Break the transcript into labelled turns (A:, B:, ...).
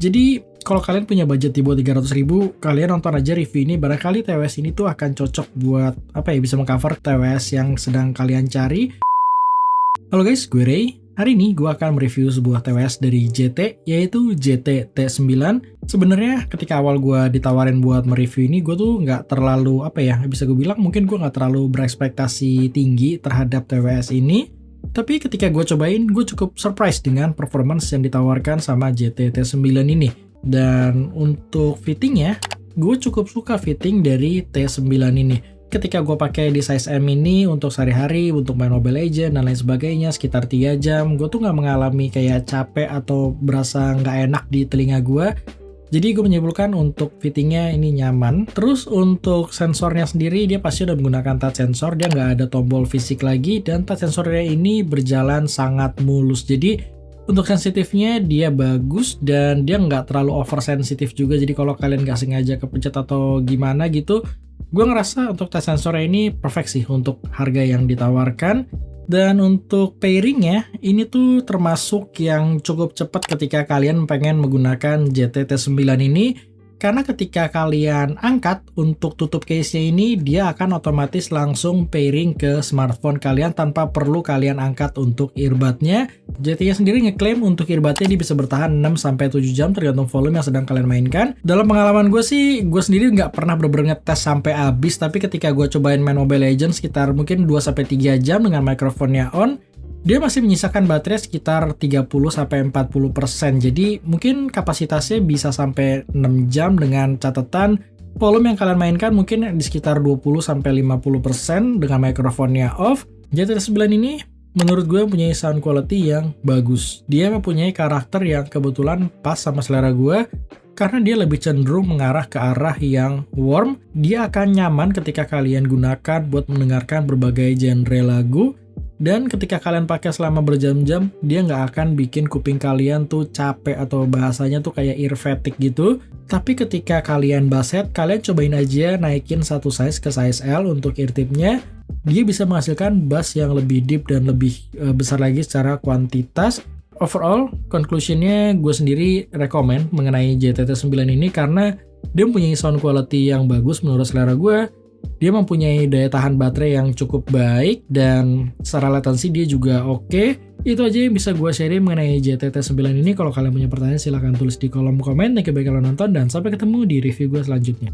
A: Jadi kalau kalian punya budget di bawah 300.000, kalian nonton aja review ini. Barangkali TWS ini tuh akan cocok buat bisa mengcover TWS yang sedang kalian cari. Halo guys, gue Ray. Hari ini gue akan mereview sebuah TWS dari JT, yaitu JT T9. Sebenarnya ketika awal gue ditawarin buat mereview ini, gue tuh nggak terlalu bisa gue bilang mungkin gue nggak terlalu berekspektasi tinggi terhadap TWS ini. Tapi ketika gue cobain, gue cukup surprise dengan performance yang ditawarkan sama JT T9 ini. Dan untuk fittingnya, gue cukup suka fitting dari T9 ini. Ketika gue pakai di size M ini untuk sehari-hari, untuk main Mobile Legends dan lain sebagainya, sekitar 3 jam, gue tuh nggak mengalami kayak capek atau berasa nggak enak di telinga gue. Jadi gue menyimpulkan untuk fittingnya ini nyaman. Terus untuk sensornya sendiri, dia pasti udah menggunakan touch sensor, dia nggak ada tombol fisik lagi, dan touch sensornya ini berjalan sangat mulus. Jadi untuk sensitifnya dia bagus dan dia nggak terlalu oversensitif juga. Jadi kalau kalian nggak sengaja kepencet atau gimana gitu, gue ngerasa untuk touch sensornya ini perfect sih untuk harga yang ditawarkan. Dan untuk pairingnya, ini tuh termasuk yang cukup cepat ketika kalian pengen menggunakan JT T9 ini. Karena ketika kalian angkat untuk tutup case-nya ini, dia akan otomatis langsung pairing ke smartphone kalian tanpa perlu kalian angkat untuk earbud-nya. JT-nya sendiri ngeklaim untuk earbud-nya dia bisa bertahan 6-7 jam tergantung volume yang sedang kalian mainkan. Dalam pengalaman gue sih, gue sendiri nggak pernah bener-bener ngetes sampai habis, tapi ketika gue cobain main Mobile Legends sekitar mungkin 2-3 jam dengan mikrofonnya on, dia masih menyisakan baterai sekitar 30-40%. Jadi mungkin kapasitasnya bisa sampai 6 jam dengan catatan volume yang kalian mainkan mungkin di sekitar 20-50% dengan mikrofonnya off. JT T9 ini menurut gue mempunyai sound quality yang bagus. Dia mempunyai karakter yang kebetulan pas sama selera gue. Karena dia lebih cenderung mengarah ke arah yang warm. Dia akan nyaman ketika kalian gunakan buat mendengarkan berbagai genre lagu. Dan ketika kalian pakai selama berjam-jam, dia nggak akan bikin kuping kalian tuh capek atau bahasanya tuh kayak ear fatigue gitu. Tapi ketika kalian bass head, kalian cobain aja naikin satu size ke size L untuk ear tipnya. Dia bisa menghasilkan bass yang lebih deep dan lebih besar lagi secara kuantitas. Overall, conclusionnya gue sendiri rekomen mengenai JT T9 ini karena dia mempunyai sound quality yang bagus menurut selera gue. Dia mempunyai daya tahan baterai yang cukup baik dan secara latensi dia juga oke. Itu aja yang bisa gue share mengenai JT T9 ini. Kalau kalian punya pertanyaan silahkan tulis di kolom komen. Thank you bagi kalian nonton dan sampai ketemu di review gue selanjutnya.